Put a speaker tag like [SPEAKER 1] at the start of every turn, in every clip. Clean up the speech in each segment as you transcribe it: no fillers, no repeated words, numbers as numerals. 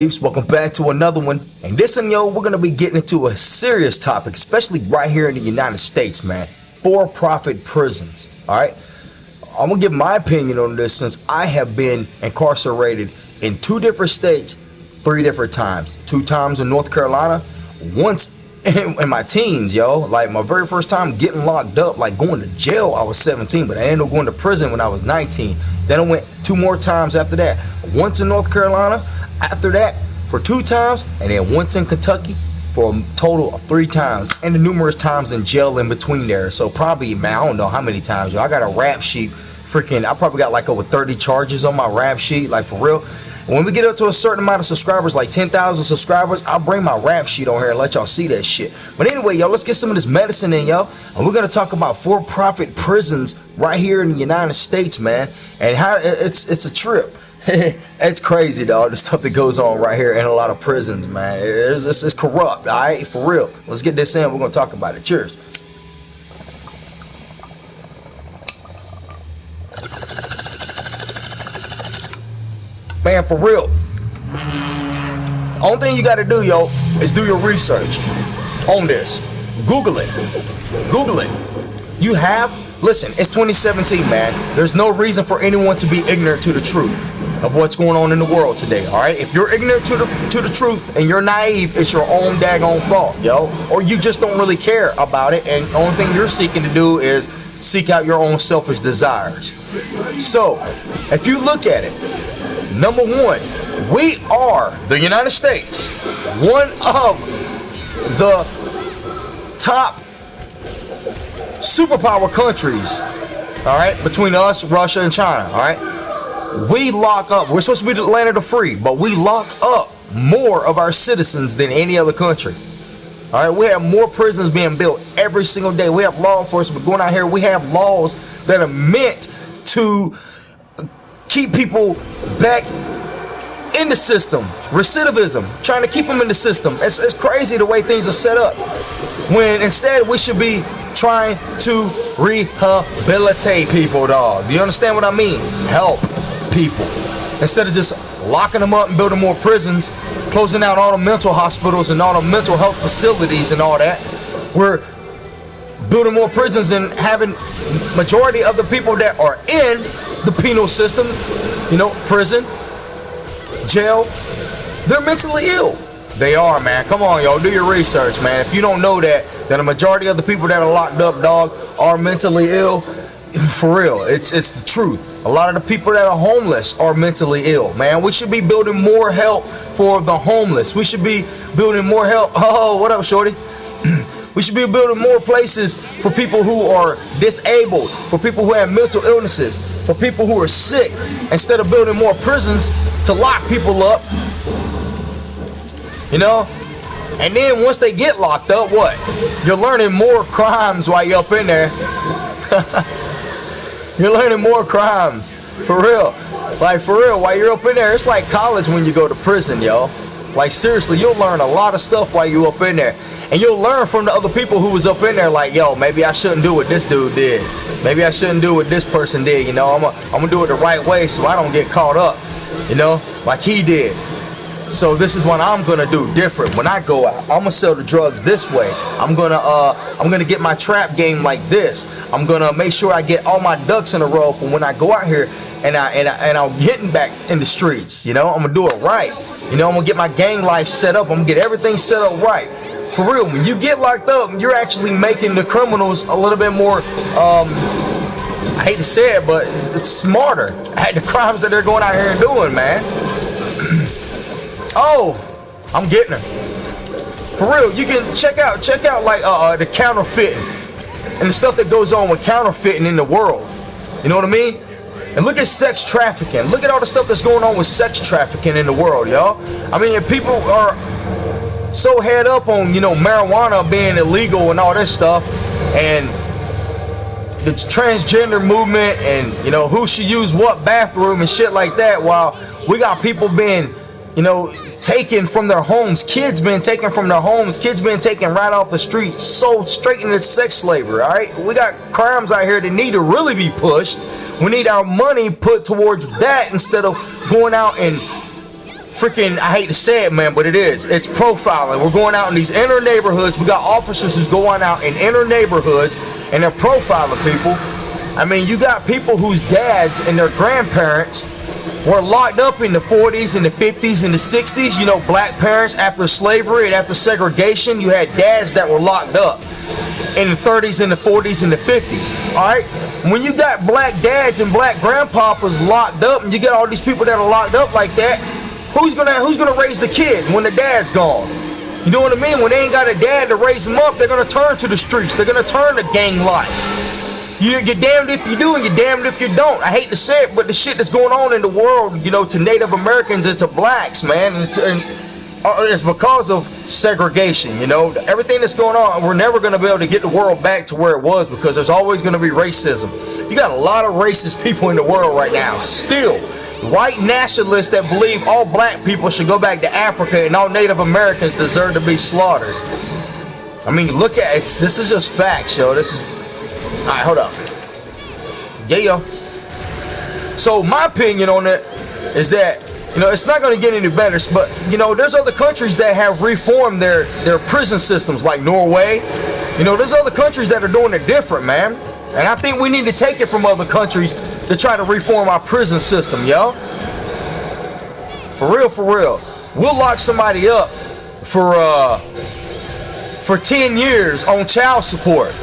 [SPEAKER 1] Peeps, welcome back to another one. And this one, yo, we're gonna be getting into a serious topic, especially right here in the United States, man. For-profit prisons. Alright? I'm gonna give my opinion on this since I have been incarcerated in 2 different states, 3 different times. 2 times in North Carolina, once in my teens, yo. Like my very first time getting locked up, like going to jail, I was 17, but I ended up going to prison when I was 19. Then I went 2 more times after that. Once in North Carolina, after that for 2 times, and then once in Kentucky for a total of 3 times, and the numerous times in jail in between there. So probably, man, I don't know how many times, yo. I got a rap sheet, I probably got like over 30 charges on my rap sheet, like for real. When we get up to a certain amount of subscribers, like 10,000 subscribers, I'll bring my rap sheet on here and let y'all see that shit. But anyway, yo, let's get some of this medicine in, yo. And we're gonna talk about for-profit prisons right here in the United States, man, and how it's a trip. It's crazy, dog, the stuff that goes on right here in a lot of prisons, man. It's corrupt, all right, for real. Let's get this in. We're gonna talk about it. Cheers. Man, for real, only thing you gotta do, yo, is do your research on this. Google it. Listen, it's 2017, man. There's no reason for anyone to be ignorant to the truth of what's going on in the world today, all right? If you're ignorant to the truth and you're naive, it's your own daggone fault, yo. Or you just don't really care about it, and the only thing you're seeking to do is seek out your own selfish desires. So, if you look at it, number one, we are, the United States, one of the top superpower countries, all right, between us, Russia, and China, all right? We lock up, we're supposed to be the land of the free, but we lock up more of our citizens than any other country. All right, we have more prisons being built every single day. We have law enforcement going out here. We have laws that are meant to keep people back in the system. Recidivism, trying to keep them in the system. It's crazy the way things are set up, when instead we should be trying to rehabilitate people, dog. Do you understand what I mean? Help people, instead of just locking them up and building more prisons, closing out all the mental hospitals and all the mental health facilities and all that. We're building more prisons and having majority of the people that are in the penal system, you know, prison, jail, they're mentally ill. They are, man. Come on, yo, do your research, man. If you don't know that a majority of the people that are locked up, dog, are mentally ill, for real, it's the truth. A lot of the people that are homeless are mentally ill, man. We should be building more help for the homeless. We should be building more help. Oh, what up, shorty? We should be building more places for people who are disabled, for people who have mental illnesses, for people who are sick, instead of building more prisons to lock people up, you know? And then once they get locked up, what? You're learning more crimes while you're up in there. You're learning more crimes, for real. Like, for real, while you're up in there, it's like college when you go to prison, yo. Like, seriously, you'll learn a lot of stuff while you're up in there. And you'll learn from the other people who was up in there, like, yo, maybe I shouldn't do what this dude did. Maybe I shouldn't do what this person did, you know. I'm gonna do it the right way so I don't get caught up, you know, like he did. So this is what I'm gonna do different when I go out. I'm gonna sell the drugs this way. I'm gonna get my trap game like this. I'm gonna make sure I get all my ducks in a row for when I go out here and I'm getting back in the streets. You know, I'm gonna do it right. You know, I'm gonna get my gang life set up. I'm gonna get everything set up right. For real, when you get locked up, you're actually making the criminals a little bit more, I hate to say it, but it's smarter at the crimes that they're going out here and doing, man. Oh, I'm getting it. For real, you can check out like the counterfeiting and the stuff that goes on with counterfeiting in the world. You know what I mean? And look at sex trafficking. Look at all the stuff that's going on with sex trafficking in the world, y'all. I mean, if people are so head up on, you know, marijuana being illegal and all this stuff, and the transgender movement, and, you know, who should use what bathroom and shit like that, while we got people being, you know, taken from their homes, kids being taken from their homes, kids being taken right off the street, sold straight into sex slavery, all right? We got crimes out here that need to really be pushed. We need our money put towards that instead of going out and freaking, I hate to say it, man, but it is. It's profiling. We're going out in these inner neighborhoods. We got officers who's going out in inner neighborhoods and they're profiling people. I mean, you got people whose dads and their grandparents were locked up in the 40s and the 50s and the 60s. You know, black parents after slavery and after segregation, you had dads that were locked up in the 30s and the 40s and the 50s. All right, when you got black dads and black grandpapas locked up, and you got all these people that are locked up like that, who's gonna raise the kid when the dad's gone? You know what I mean? When they ain't got a dad to raise them up, they're gonna turn to the streets. They're gonna turn to gang life. You're damned if you do and you're damned if you don't. I hate to say it, but the shit that's going on in the world, you know, to Native Americans and to blacks, man, and it's because of segregation. You know, everything that's going on, we're never going to be able to get the world back to where it was because there's always going to be racism. You got a lot of racist people in the world right now still. White nationalists that believe all black people should go back to Africa and all Native Americans deserve to be slaughtered. I mean, look at it. This is just facts, yo. This is... Alright, hold up. Yeah, yo. So my opinion on it is that, you know, it's not going to get any better, but, you know, there's other countries that have reformed their prison systems, like Norway. You know, there's other countries that are doing it different, man. And I think we need to take it from other countries to try to reform our prison system, yo. For real, for real. We'll lock somebody up for 10 years on child support.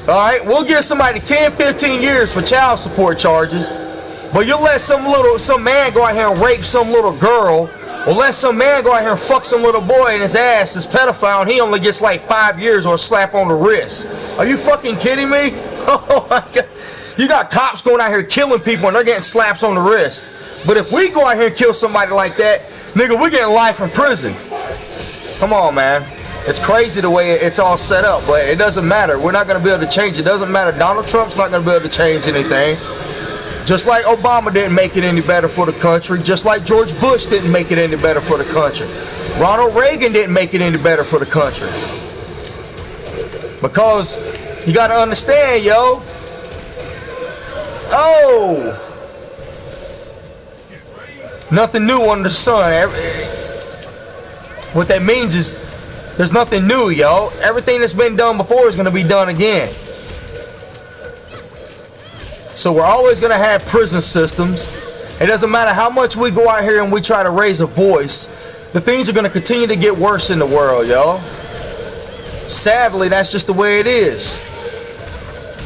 [SPEAKER 1] Alright, we'll give somebody 10, 15 years for child support charges, but you'll let some man go out here and rape some little girl, or let some man go out here and fuck some little boy in his ass, this pedophile, and he only gets like 5 years or a slap on the wrist. Are you fucking kidding me? Oh my God. You got cops going out here killing people and they're getting slaps on the wrist. But if we go out here and kill somebody like that, nigga, we're getting life in prison. Come on, man. It's crazy the way it's all set up, but it doesn't matter. We're not going to be able to change it. It doesn't matter. Donald Trump's not going to be able to change anything. Just like Obama didn't make it any better for the country. Just like George Bush didn't make it any better for the country. Ronald Reagan didn't make it any better for the country. Because you got to understand, yo. Oh. Nothing new under the sun. What that means is there's nothing new, yo. Everything that's been done before is going to be done again. So we're always going to have prison systems. It doesn't matter how much we go out here and we try to raise a voice. The things are going to continue to get worse in the world, yo. Sadly, that's just the way it is.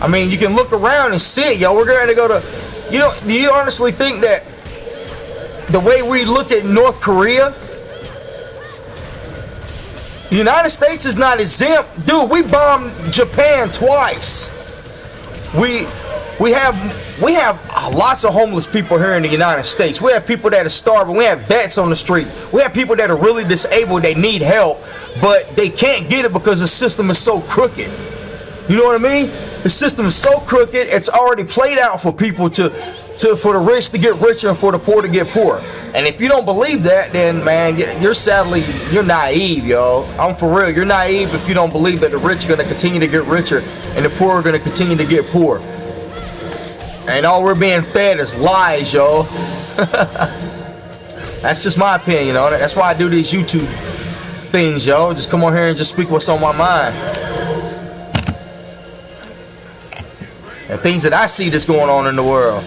[SPEAKER 1] I mean, you can look around and see it, yo. We're going to go to... You know, do you honestly think that the way we look at North Korea... The United States is not exempt. Dude, we bombed Japan twice. We have lots of homeless people here in the United States. We have people that are starving. We have vets on the street. We have people that are really disabled. They need help, but they can't get it because the system is so crooked. You know what I mean? The system is so crooked. It's already played out for people for the rich to get richer and for the poor to get poorer. And if you don't believe that, then man, you're naive, yo. I'm for real. You're naive if you don't believe that the rich are going to continue to get richer and the poor are going to continue to get poor. And all we're being fed is lies, yo. That's just my opinion on it. That's why I do these YouTube things, yo. Just come on here and just speak what's on my mind. And things that I see that's going on in the world.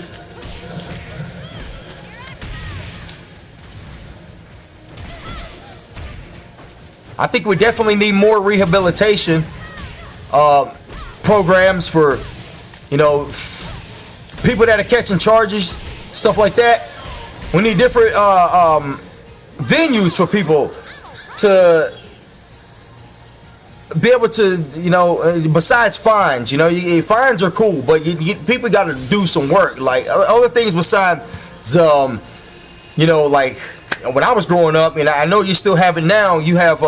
[SPEAKER 1] I think we definitely need more rehabilitation programs for, you know, people that are catching charges, stuff like that. We need different venues for people to be able to, you know, besides fines. You know, fines are cool, but people got to do some work. Like other things besides, you know, like when I was growing up, and I know you still have it now. You have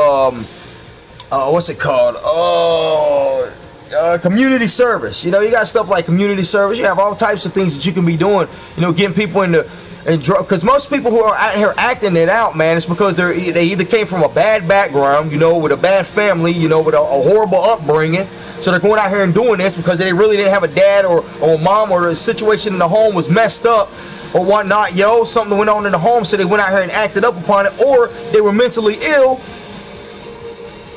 [SPEAKER 1] what's it called? Community service. You know, you got stuff like community service. You have all types of things that you can be doing. You know, getting people into drug. Because most people who are out here acting it out, man, it's because they either came from a bad background, you know, with a bad family, you know, with a horrible upbringing. So they're going out here and doing this because they really didn't have a dad or a mom, or the situation in the home was messed up. or whatnot, yo. Something went on in the home, so they went out here and acted up upon it, or they were mentally ill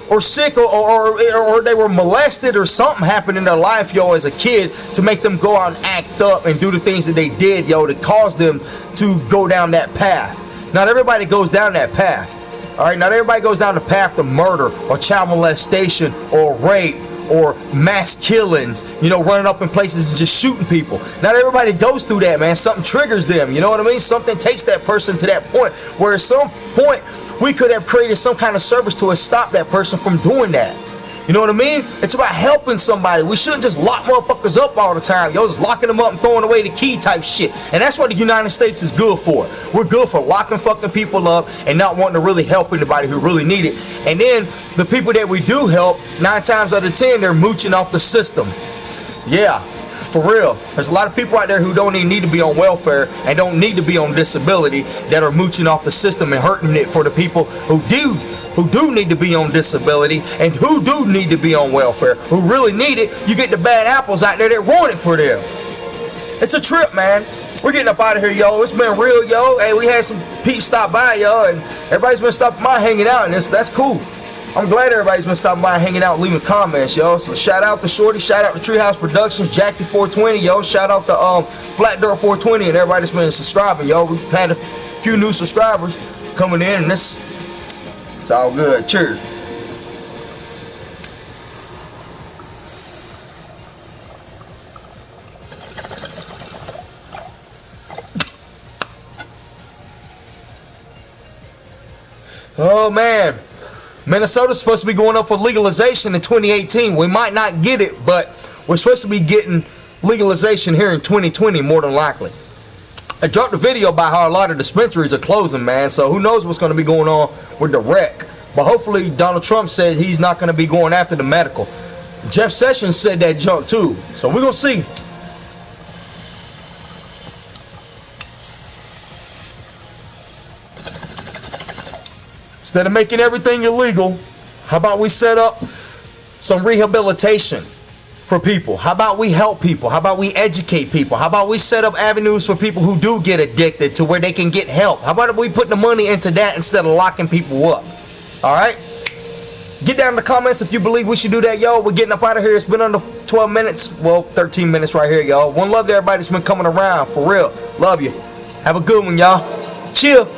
[SPEAKER 1] or sick, or they were molested, or something happened in their life, yo, as a kid, to make them go out and act up and do the things that they did, yo, to cause them to go down that path. Not everybody goes down that path. All right, not everybody goes down the path of murder or child molestation or rape or mass killings, you know, running up in places and just shooting people. Not everybody goes through that, man. Something triggers them, you know what I mean? Something takes that person to that point where at some point we could have created some kind of service to stop that person from doing that. You know what I mean? It's about helping somebody. We shouldn't just lock motherfuckers up all the time, yo, just locking them up and throwing away the key type shit. And that's what the United States is good for. We're good for locking fucking people up and not wanting to really help anybody who really need it. And then the people that we do help, 9 times out of 10, they're mooching off the system. Yeah, for real. There's a lot of people out there who don't even need to be on welfare and don't need to be on disability that are mooching off the system and hurting it for the people who do need to be on disability and who do need to be on welfare, who really need it. You get the bad apples out there that ruin it for them. It's a trip, man. We're getting up out of here, yo. It's been real, yo. Hey, we had some peeps stop by, yo, and everybody's been stopping by hanging out, and that's cool. I'm glad everybody's been stopping by hanging out, leaving comments, yo. So shout out to Shorty, shout out to Treehouse Productions, Jackie 420, yo. Shout out to Flat Dirt 420 and everybody that's been subscribing, yo. We've had a few new subscribers coming in, and it's all good. Cheers. Oh man, Minnesota's supposed to be going up for legalization in 2018. We might not get it, but we're supposed to be getting legalization here in 2020 more than likely. I dropped a video about how a lot of dispensaries are closing, man, so who knows what's going to be going on with the rec. But hopefully Donald Trump said he's not going to be going after the medical. Jeff Sessions said that junk too, so we're going to see. Instead of making everything illegal, how about we set up some rehabilitation for people? How about we help people? How about we educate people? How about we set up avenues for people who do get addicted to where they can get help? How about we put the money into that instead of locking people up? All right? Get down in the comments if you believe we should do that, yo. We're getting up out of here. It's been under 12 minutes. Well, 13 minutes right here, y'all. One love to everybody that's been coming around. For real. Love you. Have a good one, y'all. Chill.